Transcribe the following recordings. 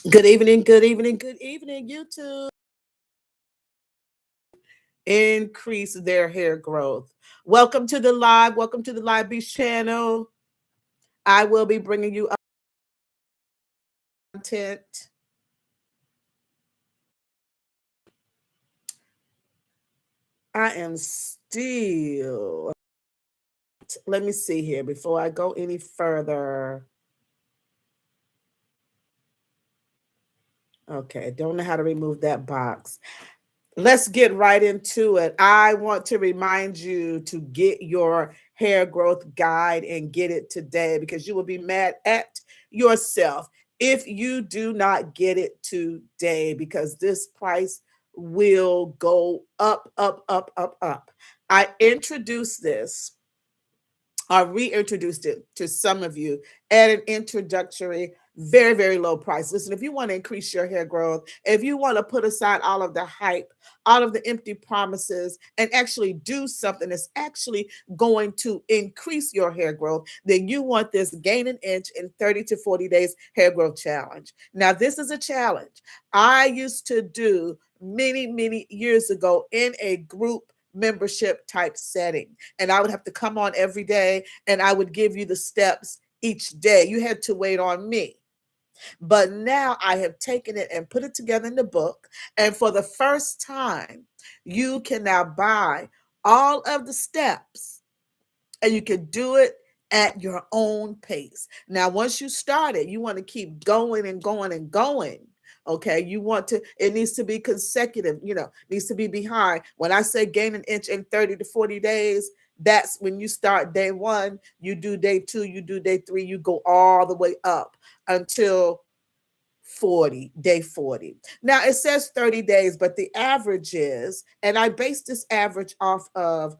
Good evening, good evening, good evening, YouTube. Increase their hair growth. Welcome to the live. Welcome to the Live Beach channel. I will be bringing you content. I am still. Let me see here before I go any further. Okay, don't know how to remove that box. Let's get right into it. I want to remind you to get your hair growth guide and get it today because you will be mad at yourself if you do not get it today because this price will go up, up, up, up, up. I introduced this. I reintroduced it to some of you at an introductory, very, very low price. Listen, if you want to increase your hair growth, if you want to put aside all of the hype, all of the empty promises, and actually do something that's actually going to increase your hair growth, then you want this Gain an Inch in 30 to 40 days hair growth challenge. Now, this is a challenge I used to do many, many years ago in a group membership type setting. And I would have to come on every day and I would give you the steps each day. You had to wait on me. But now I have taken it and put it together in the book. And for the first time, you can now buy all of the steps and you can do it at your own pace. Now, once you start it, you want to keep going and going and going. Okay, you want to, it needs to be consecutive, needs to be behind. When I say gain an inch in 30 to 40 days, that's when you start day one, you do day two, you do day three, you go all the way up until 40, day 40. Now it says 30 days, but the average is, and I base this average off of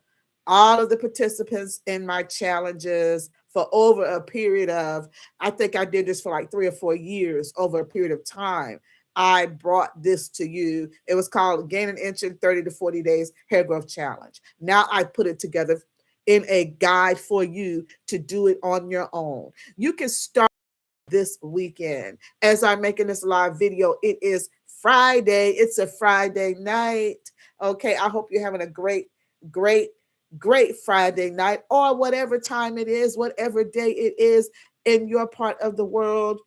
all of the participants in my challenges for over a period of, I think I did this for like 3 or 4 years over a period of time. I brought this to you. It was called Gain an Inch in 30 to 40 Days Hair Growth Challenge. Now I put it together in a guide for you to do it on your own. You can start this weekend. As I'm making this live video, it is Friday. It's a Friday night. Okay, I hope you're having a great, great, great Friday night or whatever time it is, whatever day it is in your part of the world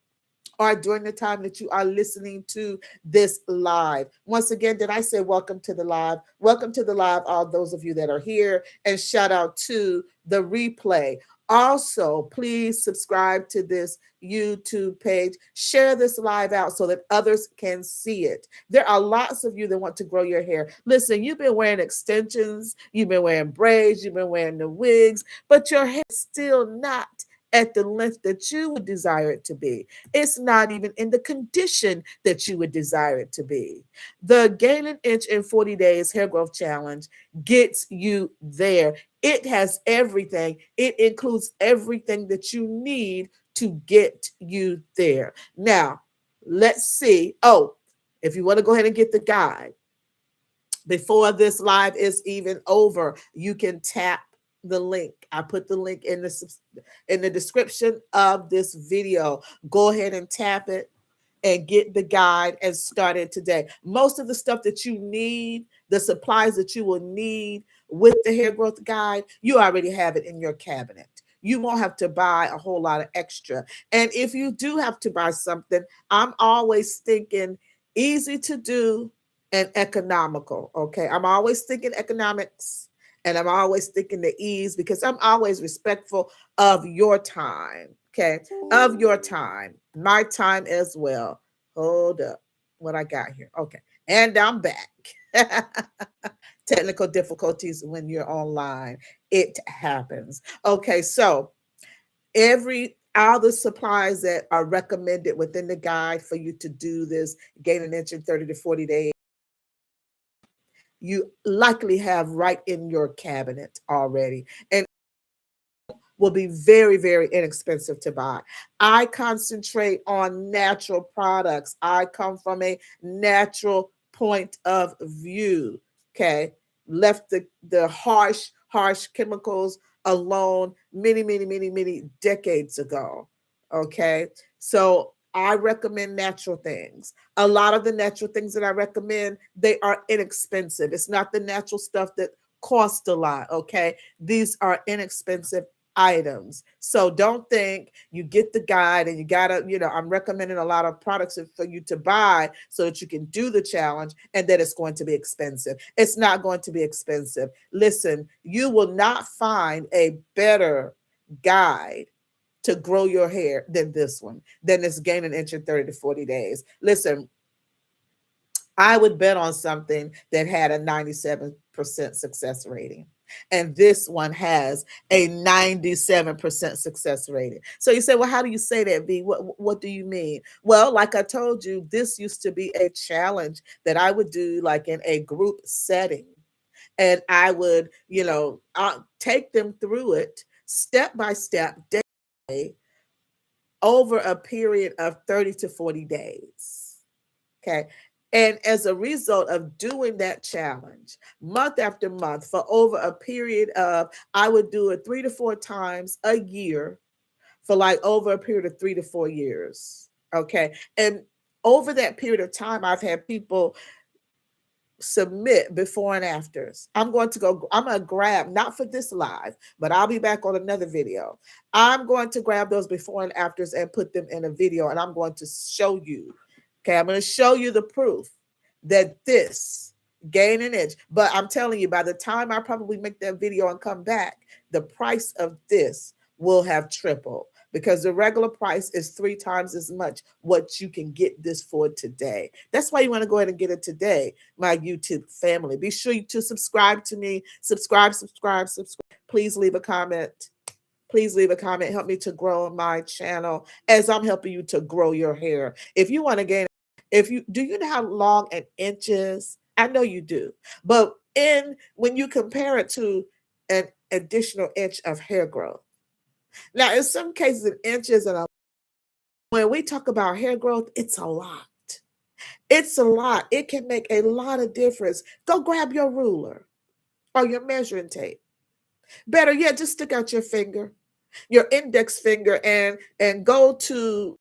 or during the time that you are listening to this live. Once again, did I say welcome to the live? Welcome to the live, all those of you that are here, and shout out to the replay. Also, please subscribe to this YouTube page. Share this live out so that others can see it. There are lots of you that want to grow your hair. Listen, you've been wearing extensions, you've been wearing braids, you've been wearing the wigs, but your hair is still not at the length that you would desire it to be. It's not even in the condition that you would desire it to be. The Gain an Inch in 40 Days Hair Growth Challenge gets you there. It has everything. It includes everything that you need to get you there. Now, let's see. Oh, if you want to go ahead and get the guide, before this live is even over, you can tap the link. I put the link in the description of this video. Go ahead and tap it and get the guide and start it today. Most of the stuff that you need, the supplies that you will need with the hair growth guide, you already have it in your cabinet. You won't have to buy a whole lot of extra. And if you do have to buy something, I'm always thinking easy to do and economical. Okay. I'm always thinking economics and I'm always thinking the ease because I'm always respectful of your time. Okay. Of your time, my time as well. Hold up. What I got here. Okay. And I'm back. Technical difficulties when you're online. It happens. Okay. So all the supplies that are recommended within the guide for you to do this gain an inch in 30 to 40 days, you likely have right in your cabinet already and will be very, very inexpensive to buy. I concentrate on natural products. I come from a natural point of view. Okay. Left the harsh chemicals alone many, many, many, many decades ago. Okay. So I recommend natural things. A lot of the natural things that I recommend, they are inexpensive. It's not the natural stuff that costs a lot, okay? These are inexpensive items. So don't think you get the guide and you gotta, I'm recommending a lot of products for you to buy so that you can do the challenge and that it's going to be expensive. It's not going to be expensive. Listen, you will not find a better guide to grow your hair than this one, than this Gain an Inch in 30 to 40 days. Listen, I would bet on something that had a 97% success rating. And this one has a 97% success rating. So you say, well, how do you say that, V? What do you mean? Well, like I told you, this used to be a challenge that I would do like in a group setting. And I would, take them through it step by step, day by day, over a period of 30 to 40 days. Okay. And as a result of doing that challenge month after month for over a period of, I would do it 3 to 4 times a year for like over a period of 3 to 4 years. Okay. And over that period of time, I've had people submit before and afters. I'm going to grab, not for this live, but I'll be back on another video. I'm going to grab those before and afters and put them in a video, and I'm going to show you. Okay, I'm going to show you the proof that this Gain an Inch, but I'm telling you, by the time I probably make that video and come back, the price of this will have tripled, because the regular price is 3 times as much what you can get this for today. That's why you want to go ahead and get it today, my YouTube family. Be sure to subscribe to me. Subscribe. Please leave a comment. Please leave a comment. Help me to grow my channel as I'm helping you to grow your hair. If you want to gain, do you know how long an inch is? I know you do. But when you compare it to an additional inch of hair growth, now, in some cases, an inch isn't a lot. When we talk about hair growth, it's a lot. It's a lot. It can make a lot of difference. Go grab your ruler or your measuring tape. Better yet, just stick out your finger, your index finger, and go to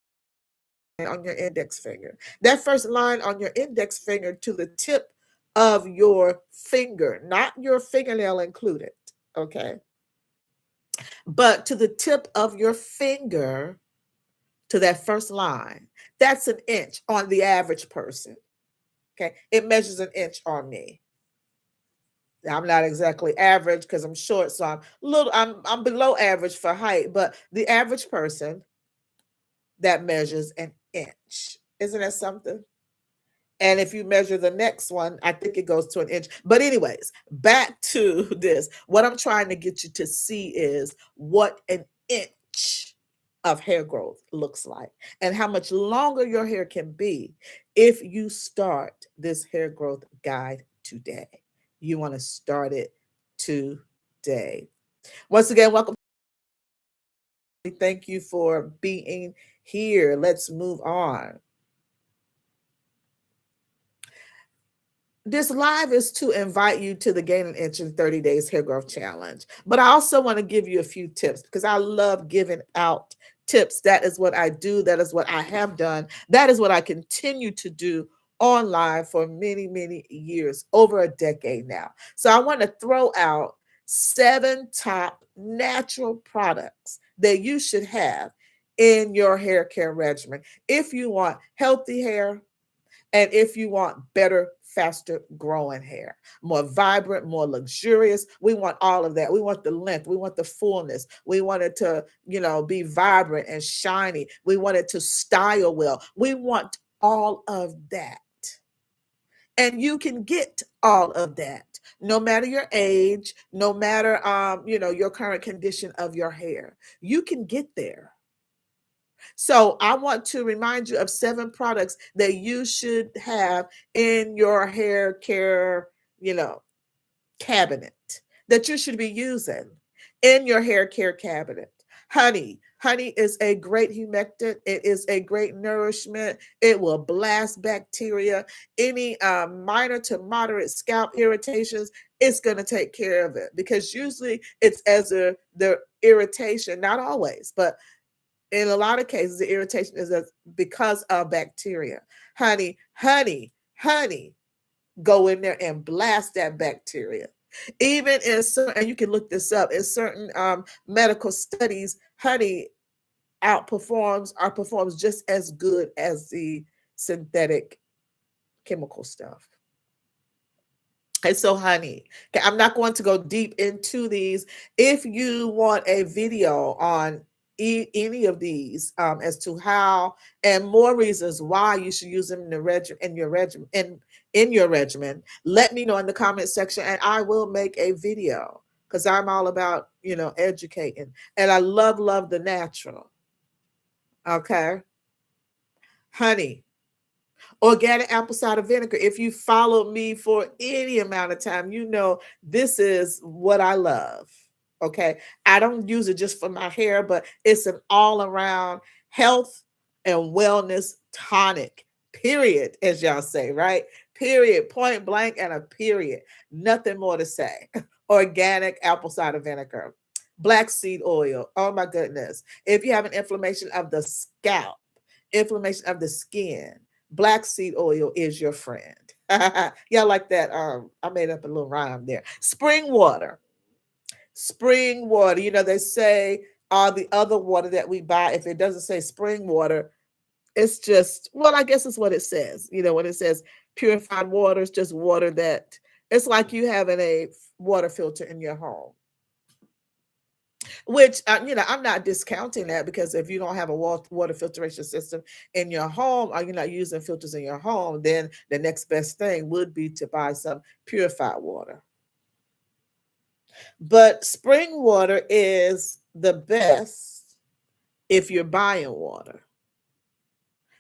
on your index finger. That first line on your index finger to the tip of your finger, not your fingernail included, okay? But to the tip of your finger, to that first line, that's an inch on the average person. Okay, it measures an inch on me. I'm not exactly average because I'm short, so I'm below average for height, but the average person, that measures an inch. Isn't that something? And if you measure the next one, I think it goes to an inch. But anyways, back to this. What I'm trying to get you to see is what an inch of hair growth looks like and how much longer your hair can be if you start this hair growth guide today. You want to start it today. Once again, welcome. Thank you for being here. Let's move on. This live is to invite you to the Gain an Inch in 30 Days Hair Growth Challenge. But I also want to give you a few tips because I love giving out tips. That is what I do. That is what I have done. That is what I continue to do online for many, many years, over a decade now. So I want to throw out 7 top natural products that you should have in your hair care regimen if you want healthy hair, and if you want better, faster growing hair, more vibrant, more luxurious. We want all of that. We want the length. We want the fullness. We want it to, be vibrant and shiny. We want it to style well. We want all of that. And you can get all of that, no matter your age, no matter, your current condition of your hair. You can get there. So I want to remind you of 7 products that you should have in your hair care, cabinet, that you should be using in your hair care cabinet. Honey is a great humectant. It is a great nourishment. It will blast bacteria. Any minor to moderate scalp irritations, it's going to take care of it, because usually it's the irritation, not always, but In a lot of cases, the irritation is because of bacteria. Honey, go in there and blast that bacteria. Even in certain, and you can look this up, in certain medical studies, honey outperforms or performs just as good as the synthetic chemical stuff. And so, honey, okay, I'm not going to go deep into these. If you want a video on any of these as to how and more reasons why you should use them in the in your regimen, let me know in the comment section, and I will make a video because I'm all about educating, and I love the natural. Okay, honey. Organic apple cider vinegar. If you followed me for any amount of time, you know this is what I love. Okay. I don't use it just for my hair, but it's an all around health and wellness tonic, period, as y'all say, right? Period. Point blank and a period. Nothing more to say. Organic apple cider vinegar. Black seed oil. Oh my goodness. If you have an inflammation of the scalp, inflammation of the skin, black seed oil is your friend. Y'all like that? I made up a little rhyme there. Spring water. Spring water. They say all the other water that we buy, if it doesn't say spring water, it's just, well, I guess it's what it says. When it says purified water, it's just water that it's like you having a water filter in your home. Which, I'm not discounting that, because if you don't have a water filtration system in your home, or you're not using filters in your home, then the next best thing would be to buy some purified water. But spring water is the best if you're buying water.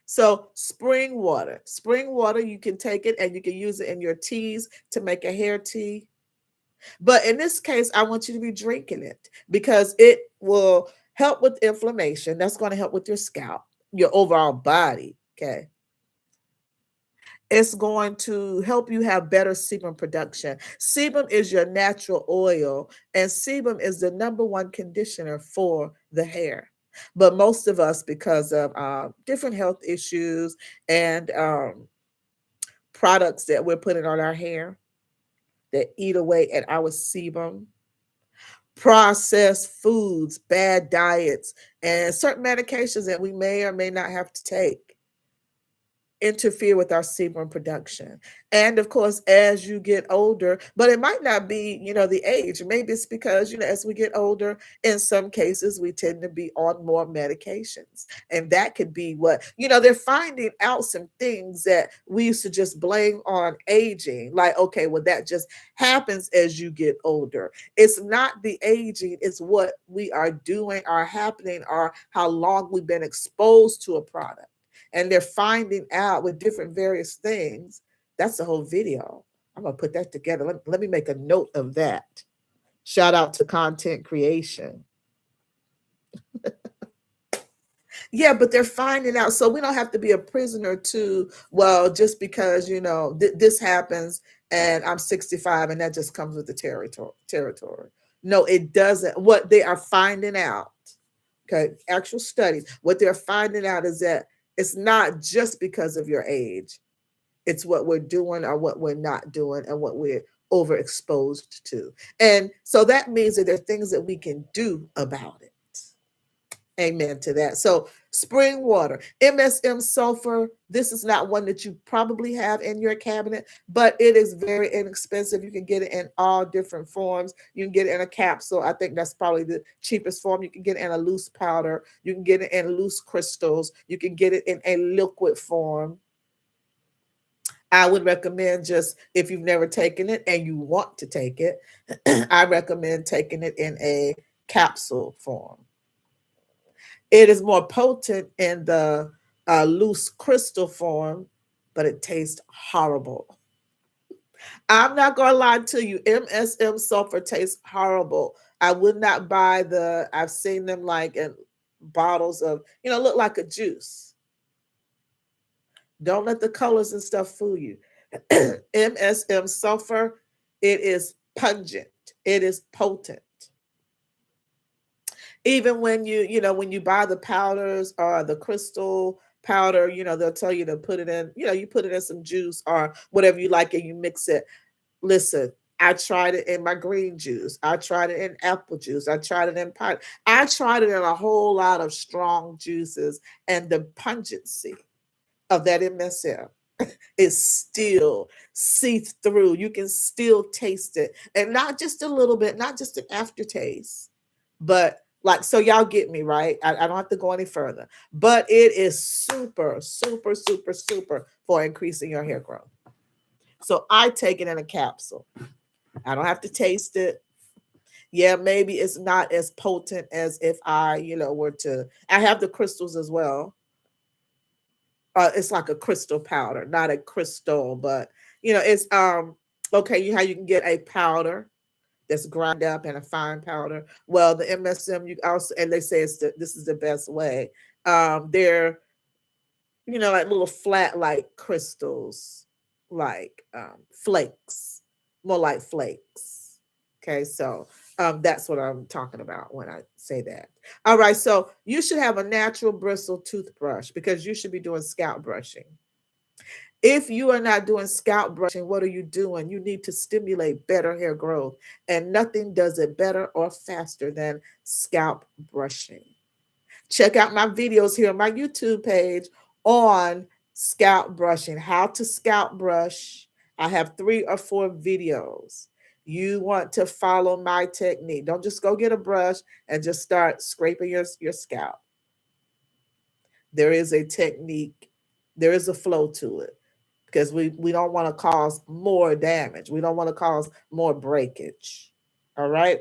So spring water, you can take it and you can use it in your teas to make a hair tea. But in this case, I want you to be drinking it because it will help with inflammation. That's going to help with your scalp, your overall body. Okay. It's going to help you have better sebum production. Sebum is your natural oil, and sebum is the number one conditioner for the hair. But most of us, because of different health issues and products that we're putting on our hair that eat away at our sebum, processed foods, bad diets, and certain medications that we may or may not have to take interfere with our sebum production. And of course, as you get older, but it might not be, the age. Maybe it's because, as we get older, in some cases, we tend to be on more medications. And that could be what, they're finding out some things that we used to just blame on aging. Like, okay, well, that just happens as you get older. It's not the aging, it's what we are doing or happening or how long we've been exposed to a product. And they're finding out with different various things. That's the whole video. I'm going to put that together. Let me make a note of that. Shout out to content creation. Yeah, but they're finding out. So we don't have to be a prisoner to, well, just because, this happens and I'm 65 and that just comes with the territory. No, it doesn't. What they are finding out, okay, actual studies, what they're finding out is that it's not just because of your age. It's what we're doing or what we're not doing and what we're overexposed to. And so that means that there are things that we can do about it. Amen to that. So spring water, MSM sulfur. This is not one that you probably have in your cabinet, but it is very inexpensive. You can get it in all different forms. You can get it in a capsule. I think that's probably the cheapest form. You can get it in a loose powder. You can get it in loose crystals. You can get it in a liquid form. I would recommend, just if you've never taken it and you want to take it, I recommend taking it in a capsule form. It is more potent in the loose crystal form, but it tastes horrible. I'm not going to lie to you. MSM sulfur tastes horrible. I would not buy I've seen them like in bottles of, look like a juice. Don't let the colors and stuff fool you. MSM sulfur, it is pungent. It is potent. Even when when you buy the powders or the crystal powder, they'll tell you to put it in, you put it in some juice or whatever you like and you mix it. Listen, I tried it in my green juice. I tried it in apple juice. I tried it in pine. I tried it in a whole lot of strong juices, and the pungency of that MSM is still seeped through. You can still taste it, and not just a little bit, not just an aftertaste, but like, so y'all get me, right? I don't have to go any further, but it is super, super, super, super for increasing your hair growth. So I take it in a capsule. I don't have to taste it. Yeah, maybe it's not as potent as if I, were to. I have the crystals as well. It's like a crystal powder, not a crystal, but it's okay. How you can get a powder that's ground up and a fine powder. Well, the MSM, you also, and they say this is the best way. They're like little flat like crystals, like flakes, more like flakes. Okay, so that's what I'm talking about when I say that. All right, so you should have a natural bristle toothbrush because you should be doing scalp brushing. If you are not doing scalp brushing, what are you doing? You need to stimulate better hair growth, and nothing does it better or faster than scalp brushing. Check out my videos here on my YouTube page on scalp brushing, how to scalp brush. I have 3 or 4 videos. You want to follow my technique. Don't just go get a brush and just start scraping your scalp. There is a technique, there is a flow to it, because we don't want to cause more damage. We don't want to cause more breakage. All right.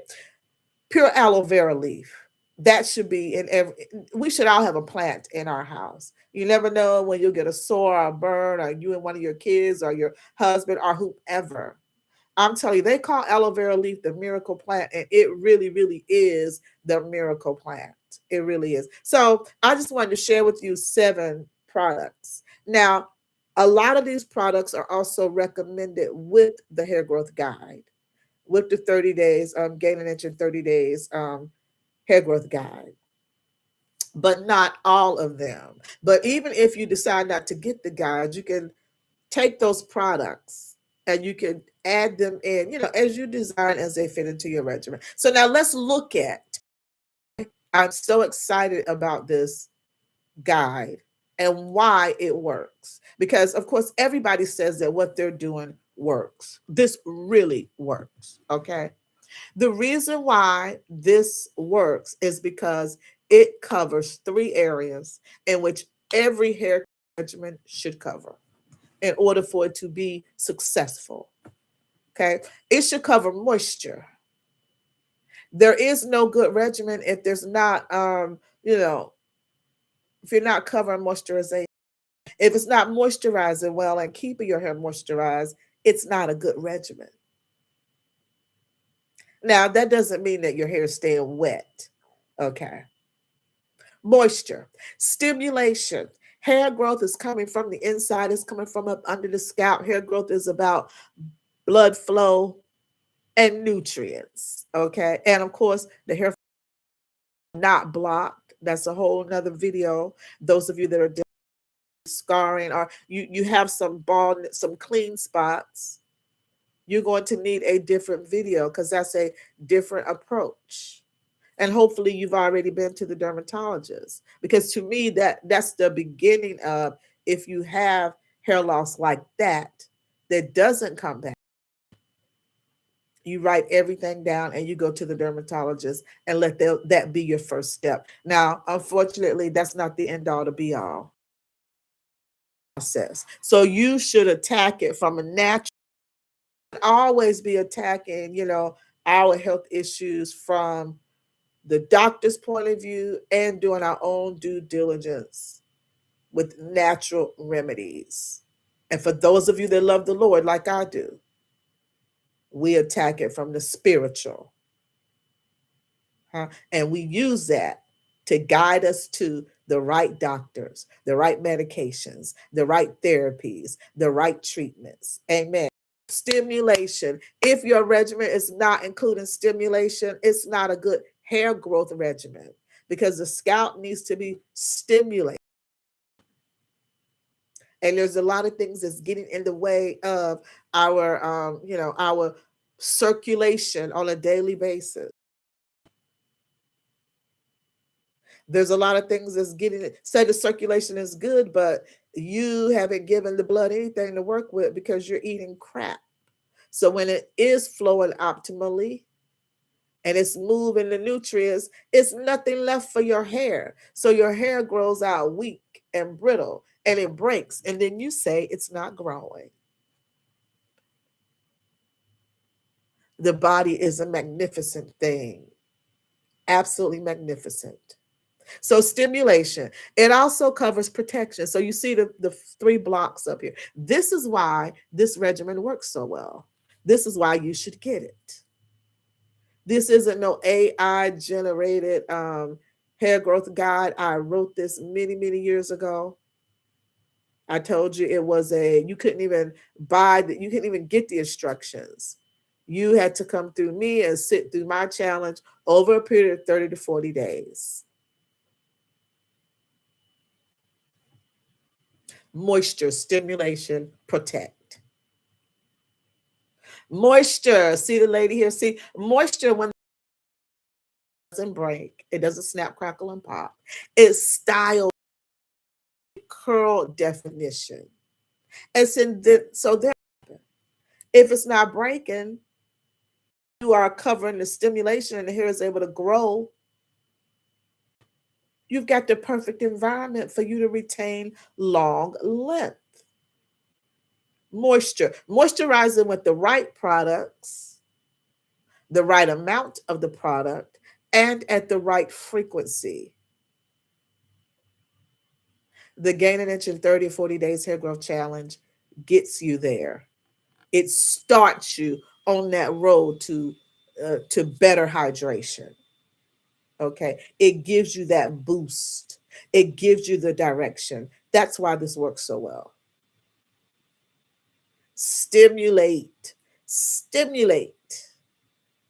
Pure aloe vera leaf. That should be in every, we should all have a plant in our house. You never know when you'll get a sore or a burn, or you and one of your kids or your husband or whoever. I'm telling you, they call aloe vera leaf the miracle plant, and it really, really is the miracle plant. It really is. So I just wanted to share with you 7 products. Now, a lot of these products are also recommended with the hair growth guide, with the 30 days, gain an inch in 30 days hair growth guide, but not all of them. But even if you decide not to get the guide, you can take those products and you can add them in, as you design, as they fit into your regimen. So now let's look at, I'm so excited about this guide and why it works. Because of course, everybody says that what they're doing works. This really works, okay? The reason why this works is because it covers 3 areas in which every hair regimen should cover in order for it to be successful. Okay, it should cover moisture. There is no good regimen if there's not, if you're not covering moisturization. If it's not moisturizing well and keeping your hair moisturized, it's not a good regimen. Now, that doesn't mean that your hair is staying wet. Okay. Moisture, stimulation. Hair growth is coming from the inside, it's coming from up under the scalp. Hair growth is about blood flow and nutrients. Okay. And of course, the hair not blocked. That's a whole nother video. Those of you that are scarring, or you have some bald, some clean spots, you're going to need a different video because that's a different approach. And hopefully you've already been to the dermatologist, because to me that's the beginning of, if you have hair loss like that doesn't come back, you write everything down and you go to the dermatologist and let that be your first step. Now, unfortunately, that's not the end all to be all process. So you should attack it from a natural, always be attacking, our health issues from the doctor's point of view and doing our own due diligence with natural remedies. And for those of you that love the Lord like I do, we attack it from the spiritual. And we use that to guide us to the right doctors, the right medications, the right therapies, the right treatments. Amen. Stimulation. If your regimen is not including stimulation, it's not a good hair growth regimen because the scalp needs to be stimulated. And there's a lot of things that's getting in the way of our circulation on a daily basis. There's a lot of things that's getting it. Say the circulation is good, but you haven't given the blood anything to work with because you're eating crap. So when it is flowing optimally and it's moving the nutrients, it's nothing left for your hair. So your hair grows out weak and brittle and it breaks. And then you say it's not growing. The body is a magnificent thing. Absolutely magnificent. So stimulation. It also covers protection. So you see the 3 blocks up here. This is why this regimen works so well. This is why you should get it. This isn't no AI generated hair growth guide. I wrote this many, many years ago. I told you it was you couldn't even you couldn't even get the instructions. You had to come through me and sit through my challenge over a period of 30 to 40 days. Moisture, stimulation, protect. Moisture, see the lady here? See, moisture when it doesn't break, it doesn't snap, crackle, and pop. It's style, curl definition. It's so there. If it's not breaking, you are covering the stimulation and the hair is able to grow. You've got the perfect environment for you to retain long length. Moisture, moisturizing with the right products, the right amount of the product, and at the right frequency. The Gain an Inch in 30 or 40 Days Hair Growth Challenge gets you there. It starts you on that road to better hydration. Okay, it gives you that boost. It gives you the direction. That's why this works so well. Stimulate.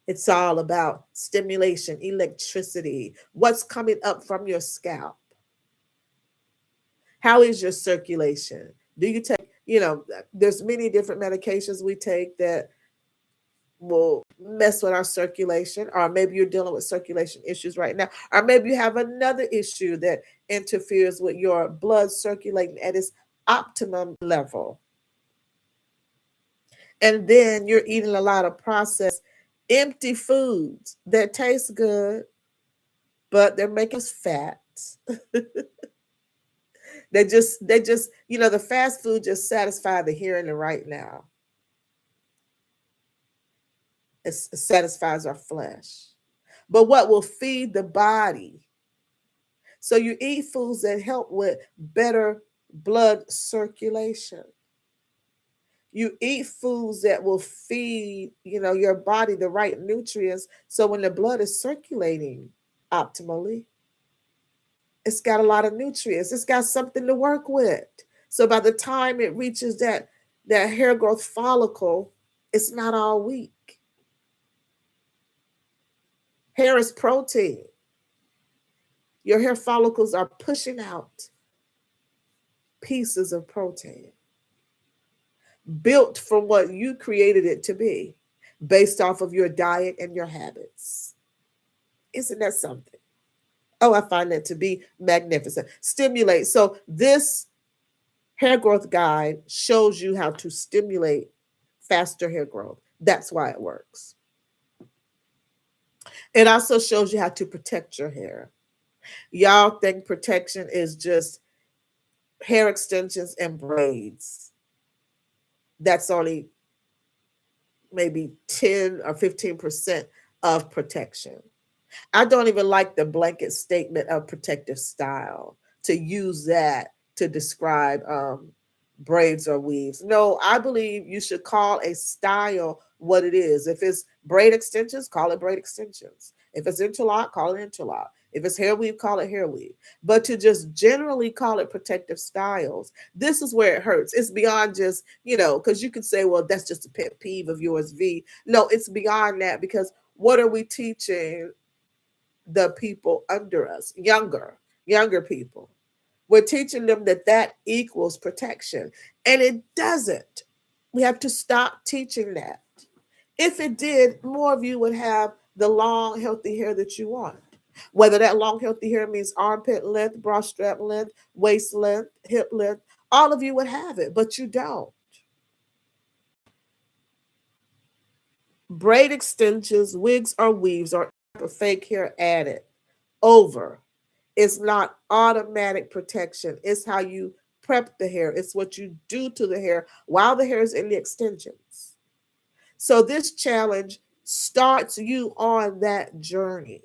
It's all about stimulation, electricity. What's coming up from your scalp? How is your circulation? Do you take, there's many different medications we take that will mess with our circulation, or maybe you're dealing with circulation issues right now, or maybe you have another issue that interferes with your blood circulating at its optimum level. And then you're eating a lot of processed, empty foods that taste good, but they're making us fat. They just, the fast food just satisfy the here and the right now. It satisfies our flesh. But what will feed the body? So you eat foods that help with better blood circulation. You eat foods that will feed, your body the right nutrients. So when the blood is circulating optimally, it's got a lot of nutrients. It's got something to work with. So by the time it reaches that hair growth follicle, it's not all weak. Hair is protein. Your hair follicles are pushing out pieces of protein built from what you created it to be based off of your diet and your habits. Isn't that something? Oh, I find that to be magnificent. Stimulate. So this hair growth guide shows you how to stimulate faster hair growth. That's why it works. It also shows you how to protect your hair. Y'all think protection is just hair extensions and braids. That's only maybe 10 or 15% of protection. I don't even like the blanket statement of protective style to use that to describe braids or weaves. No, I believe you should call a style what it is. If it's braid extensions, call it braid extensions. If it's interlock, call it interlock. If it's hair weave, call it hair weave. But to just generally call it protective styles, this is where it hurts. It's beyond just, because you could say, well, that's just a pet peeve of yours, V. No, it's beyond that, because what are we teaching the people under us, younger people. We're teaching them that that equals protection, and it doesn't. We have to stop teaching that. If it did, more of you would have the long, healthy hair that you want. Whether that long, healthy hair means armpit length, bra strap length, waist length, hip length, all of you would have it, but you don't. Braid extensions, wigs, or weaves, or fake hair added over is not automatic protection. It's how you prep the hair, it's what you do to the hair while the hair is in the extensions. So this challenge starts you on that journey.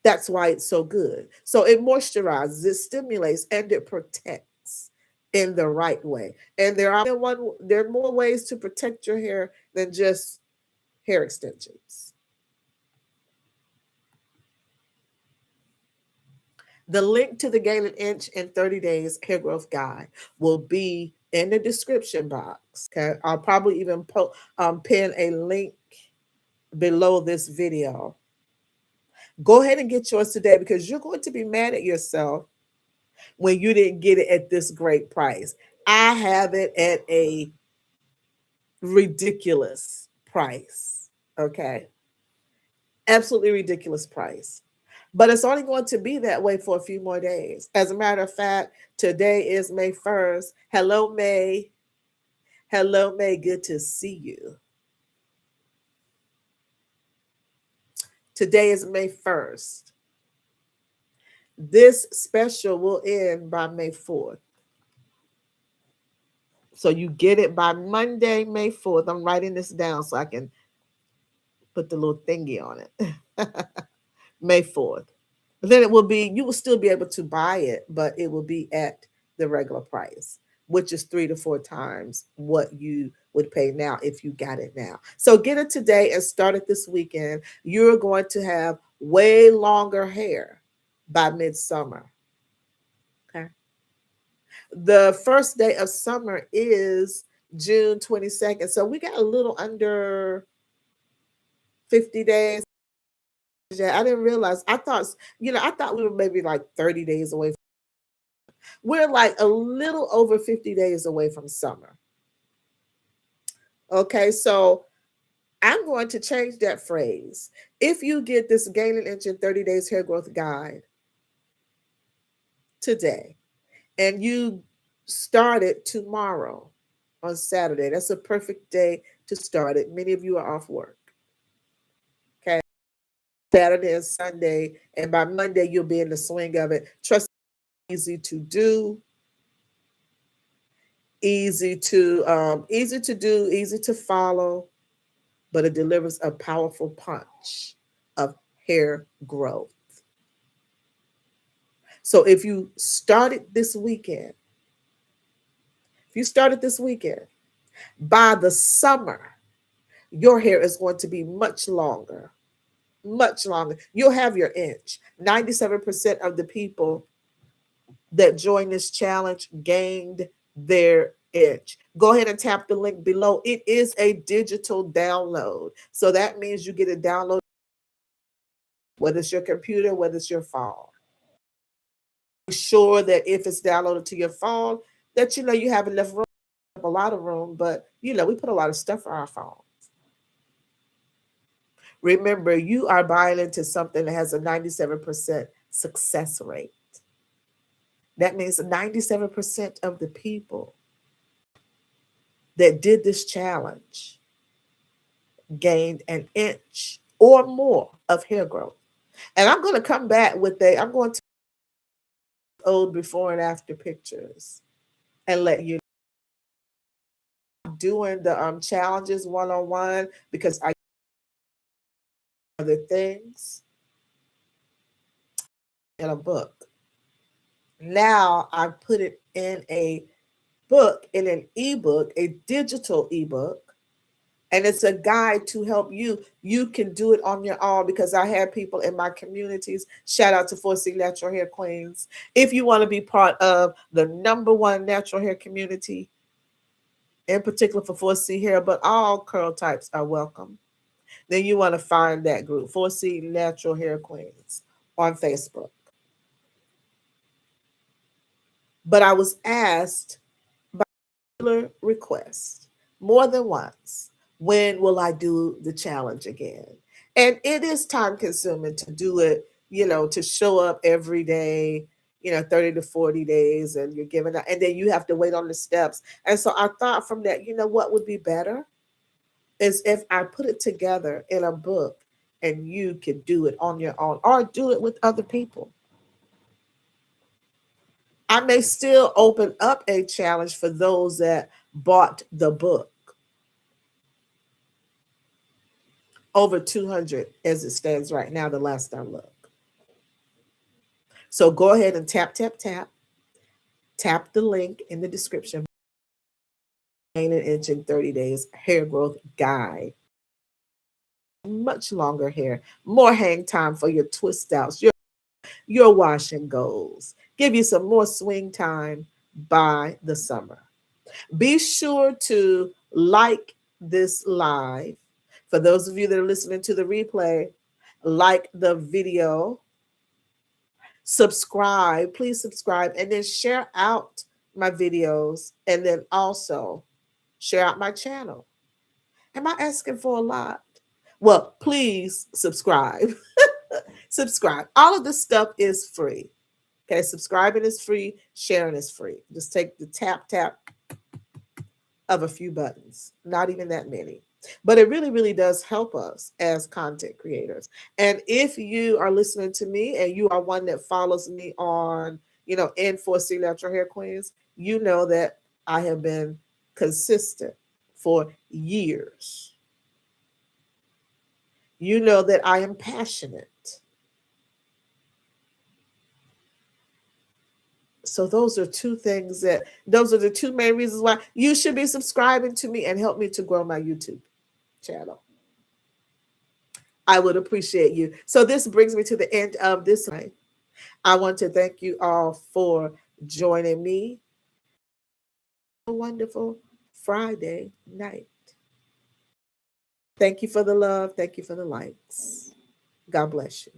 That's why it's so good. So it moisturizes, it stimulates, and it protects in the right way. And there are more ways to protect your hair than just hair extensions. The link to the Gain an Inch in 30 Days Hair Growth Guide will be in the description box. Okay, I'll probably even pin a link below this video. Go ahead and get yours today, because you're going to be mad at yourself when you didn't get it at this great price. I have it at a ridiculous price. Okay, absolutely ridiculous price. But it's only going to be that way for a few more days. As a matter of fact, today is May 1st. Hello, May. Hello, May. Good to see you. Today is May 1st. This special will end by May 4th. So you get it by Monday, May 4th. I'm writing this down so I can put the little thingy on it. May 4th. Then it will be, you will still be able to buy it, but it will be at the regular price, which is 3 to 4 times what you would pay now if you got it now. So get it today and start it this weekend. You're going to have way longer hair by midsummer. Okay. The first day of summer is June 22nd. So we got a little under 50 days. Yeah, I didn't realize. I thought we were maybe like 30 days away. We're like a little over 50 days away from summer. Okay, so I'm going to change that phrase. If you get this Gain an Inch in 30 Days Hair Growth Guide today, and you start it tomorrow on Saturday, that's a perfect day to start it. Many of you are off work. Okay, Saturday and Sunday, and by Monday you'll be in the swing of it. Trust me, easy to do, easy to do, easy to follow, but it delivers a powerful punch of hair growth. So if you start it this weekend, by the summer, your hair is going to be much longer, much longer. You'll have your inch. 97% of the people that joined this challenge gained their inch. Go ahead and tap the link below. It is a digital download. So that means you get a download, whether it's your computer, whether it's your phone. Be sure that if it's downloaded to your phone, that you have enough room, a lot of room, but we put a lot of stuff on our phones. Remember, you are buying into something that has a 97% success rate. That means 97% of the people that did this challenge gained an inch or more of hair growth. And I'm going to come back with I'm going to old before and after pictures and let you know. Doing the challenges one-on-one, because I other things in a book. Now I put it in a book, in an ebook, a digital ebook, and it's a guide to help you. You can do it on your own, because I have people in my communities. Shout out to 4C Natural Hair Queens. If you want to be part of the #1 natural hair community, in particular for 4C hair, but all curl types are welcome. then you want to find that group, 4C Natural Hair Queens on Facebook. But I was asked by request more than once, when will I do the challenge again? And it is time consuming to do it, to show up every day, 30 to 40 days, and you're giving out, and then you have to wait on the steps. And so I thought from that, what would be better is if I put it together in a book and you could do it on your own or do it with other people. I may still open up a challenge for those that bought the book. Over 200 as it stands right now, the last I looked. So go ahead and tap the link in the description. An inch in 30 days hair growth guide. Much longer hair, more hang time for your twist outs, your wash and goes. Give you some more swing time by the summer. Be sure to like this live. For those of you that are listening to the replay, like the video, subscribe, please subscribe, and then share out my videos, and then also share out my channel. Am I asking for a lot? Well, please subscribe. Subscribe. All of this stuff is free. Okay, subscribing is free, sharing is free. Just take the tap of a few buttons, not even that many. But it really, really does help us as content creators. And if you are listening to me and you are one that follows me on, N4C Natural Hair Queens, you know that I have been consistent for years. You know that I am passionate. So those are the two main reasons why you should be subscribing to me and help me to grow my YouTube channel. I would appreciate you. So this brings me to the end of this night. I want to thank you all for joining me. A wonderful Friday night. Thank you for the love. Thank you for the likes. God bless you.